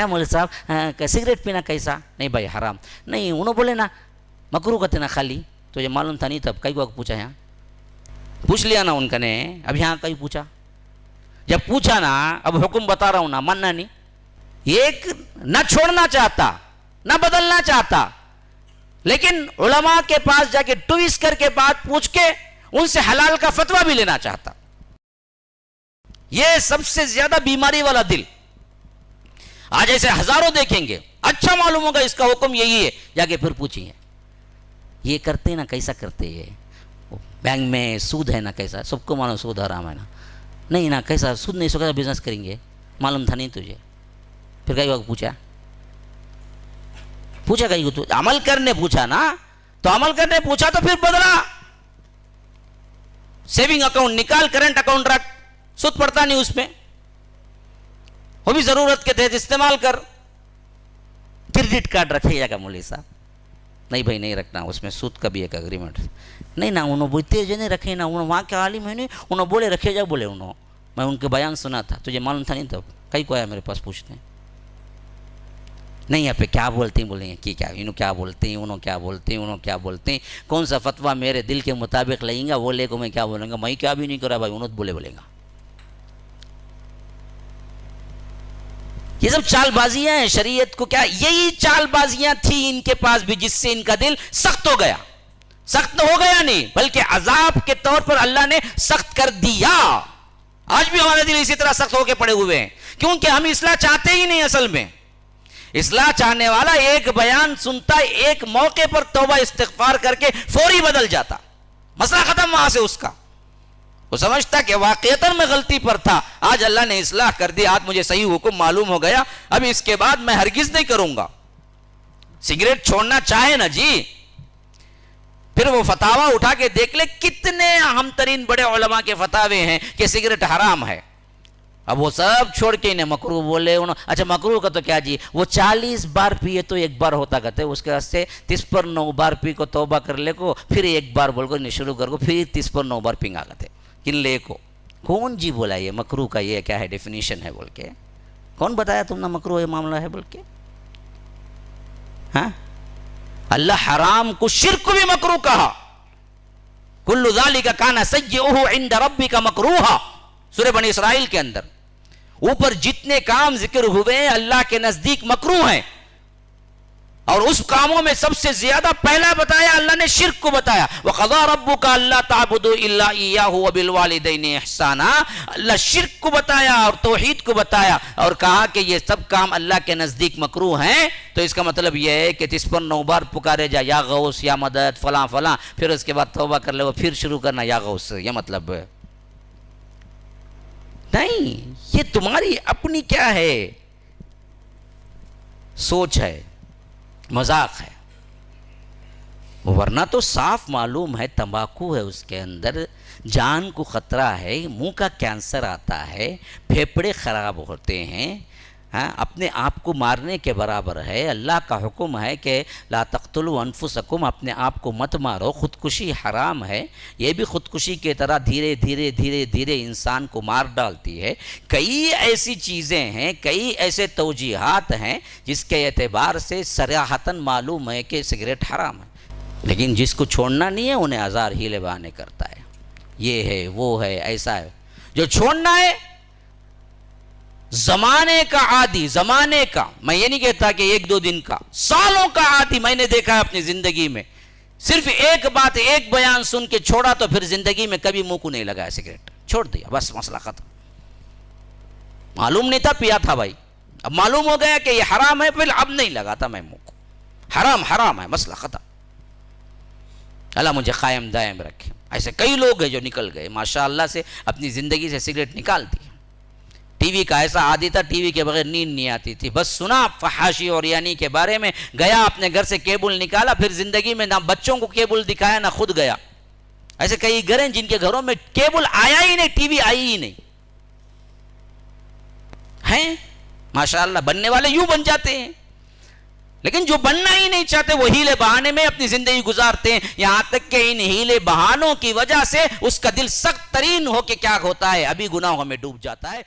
کیا مولوی صاحب سگریٹ پینا کیسا؟ نہیں بھائی حرام. نہیں انہوں بولے نا مکروہ کہتے نا خالی. تو یہ معلوم تھا نہیں تب کئی کو پوچھا یہاں پوچھ لیا نا ان کا نے. اب یہاں کئی پوچھا جب پوچھا نا اب حکم بتا رہا ہوں نا ماننا نہیں. ایک نہ چھوڑنا چاہتا نہ بدلنا چاہتا لیکن علماء کے پاس جا کے ٹویس کر کے بات پوچھ کے ان سے حلال کا فتویٰ بھی لینا چاہتا. یہ سب سے زیادہ بیماری والا دل. آج ایسے ہزاروں دیکھیں گے اچھا معلوم ہوگا اس کا حکم یہی ہے جا کے پھر پوچھیں. یہ کرتے نا کیسا کرتے یہ بینک میں سود ہے نا کیسا سب کو معلوم سود حرام ہے نا. نہیں نا کیسا سود نہیں سو کیسا بزنس کریں گے معلوم تھا نہیں تجھے. پھر کئی وقت پوچھا کئی کو تو عمل کرنے پوچھا نا تو عمل کرنے پوچھا تو پھر بدلا. سیونگ اکاؤنٹ نکال کرنٹ اکاؤنٹ رکھ سود پڑتا نہیں اس میں وہ بھی ضرورت کے تحت استعمال کر. کریڈٹ کارڈ رکھے جا کا مولوی صاحب. نہیں بھائی نہیں رکھنا اس میں سود کا بھی ایک اگریمنٹ. نہیں نا انہوں بولتے جو نہیں رکھے نا انہوں وہاں کے عالم ہے نہیں انہوں بولے رکھے جا بولے انہوں. میں ان کے بیان سنا تھا تجھے معلوم تھا نہیں تب کئی کو آیا میرے پاس پوچھتے ہیں. نہیں یہاں پہ کیا بولتے ہیں بولیں گے کہ کیا انہوں کیا بولتے ہیں انہوں کیا بولتے ہیں انہوں کیا بولتے ہیں کون سا فتویٰ میرے دل کے مطابق لیں گا وہ لے کو میں کیا بولوں گا. میں کیا بھی نہیں کرا بھائی انہوں بولے گا. یہ سب چال بازیاں ہیں. شریعت کو کیا یہی چال بازیاں تھی ان کے پاس بھی جس سے ان کا دل سخت ہو گیا. سخت ہو گیا نہیں بلکہ عذاب کے طور پر اللہ نے سخت کر دیا. آج بھی ہمارے دل اسی طرح سخت ہو کے پڑے ہوئے ہیں کیونکہ ہم اصلاح چاہتے ہی نہیں. اصل میں اصلاح چاہنے والا ایک بیان سنتا ایک موقع پر توبہ استغفار کر کے فوری بدل جاتا. مسئلہ ختم وہاں سے اس کا. وہ سمجھتا کہ واقعتاً میں غلطی پر تھا آج اللہ نے اصلاح کر دی آج مجھے صحیح حکم معلوم ہو گیا اب اس کے بعد میں ہرگز نہیں کروں گا. سگریٹ چھوڑنا چاہے نا جی پھر وہ فتاوہ اٹھا کے دیکھ لے کتنے اہم ترین بڑے علماء کے فتاوے ہیں کہ سگریٹ حرام ہے. اب وہ سب چھوڑ کے انہیں مکروہ بولے. اچھا مکروہ کا تو کیا جی وہ 40 بار پیے تو ایک بار ہوتا کہتے اس کے واسطے 30 پر 9 بار پی کو توبہ کر لے کو پھر ایک بار بول کو شروع کر کو پھر 30 پر 9 بار پینگا کہتے کن لے کو. کون جی بولا یہ مکروہ کا یہ کیا ہے ڈیفینیشن ہے بول کے کون بتایا تم نے مکروہ یہ معاملہ ہے بول کے. ہاں اللہ حرام کو شرک کو بھی مکروہ کہا. کل ذالک کان سیئہ عند ربک مکروہا سورہ بنی اسرائیل کے اندر اوپر جتنے کام ذکر ہوئے ہیں اللہ کے نزدیک مکروہ ہیں اور اس کاموں میں سب سے زیادہ پہلا بتایا اللہ نے شرک کو بتایا. وَقَضَىٰ رَبُّكَ أَلَّا تَعْبُدُوا إِلَّا إِيَّاهُ وَبِالْوَالِدَيْنِ إِحْسَانًا. اللہ شرک کو بتایا اور توحید کو بتایا اور کہا کہ یہ سب کام اللہ کے نزدیک مکروہ ہیں. تو اس کا مطلب یہ ہے کہ 30 پر 9 بار پکارے جا یا غوث یا مدد فلاں فلاں پھر اس کے بعد توبہ کر لے وہ پھر شروع کرنا یا غوث. یہ مطلب نہیں یہ تمہاری اپنی کیا ہے سوچ ہے مذاق ہے. ورنہ تو صاف معلوم ہے تمباکو ہے اس کے اندر جان کو خطرہ ہے منہ کا کینسر آتا ہے پھیپھڑے خراب ہوتے ہیں اپنے آپ کو مارنے کے برابر ہے. اللہ کا حکم ہے کہ لا تقتلوا انفسکم اپنے آپ کو مت مارو. خودکشی حرام ہے. یہ بھی خودکشی کی طرح دھیرے دھیرے دھیرے دھیرے انسان کو مار ڈالتی ہے. کئی ایسی چیزیں ہیں کئی ایسے توجیحات ہیں جس کے اعتبار سے صراحتاً معلوم ہے کہ سگریٹ حرام ہے لیکن جس کو چھوڑنا نہیں ہے انہیں ہزار ہیلے بہانے کرتا ہے. یہ ہے وہ ہے ایسا ہے. جو چھوڑنا ہے زمانے کا عادی زمانے کا میں یہ نہیں کہتا کہ 1-2 دن کا سالوں کا عادی میں نے دیکھا ہے اپنی زندگی میں. صرف ایک بات ایک بیان سن کے چھوڑا تو پھر زندگی میں کبھی منہ کو نہیں لگایا سگریٹ چھوڑ دیا بس مسئلہ ختم. معلوم نہیں تھا پیا تھا بھائی اب معلوم ہو گیا کہ یہ حرام ہے پھر اب نہیں لگاتا میں منہ کو. حرام ہے مسئلہ ختم. اللہ مجھے قائم دائم رکھے. ایسے کئی لوگ ہیں جو نکل گئے ماشاءاللہ سے اپنی زندگی سے سگریٹ نکال دی. ٹی وی کا ایسا عادی تھا ٹی وی کے بغیر نیند نہیں آتی تھی. بس سنا فحاشی اور یعنی کے بارے میں گیا اپنے گھر سے کیبل نکالا پھر زندگی میں نہ بچوں کو کیبل دکھایا نہ خود گیا. ایسے کئی گھر ہیں جن کے گھروں میں کیبل آیا ہی نہیں ٹی وی آئی ہی نہیں ہیں. ماشاءاللہ بننے والے یوں بن جاتے ہیں لیکن جو بننا ہی نہیں چاہتے وہ ہیلے بہانے میں اپنی زندگی گزارتے ہیں. یہاں تک کہ ان ہیلے بہانوں کی وجہ سے اس کا دل سخت ترین ہو کے کیا ہوتا ہے ابھی گناہوں میں ڈوب جاتا ہے.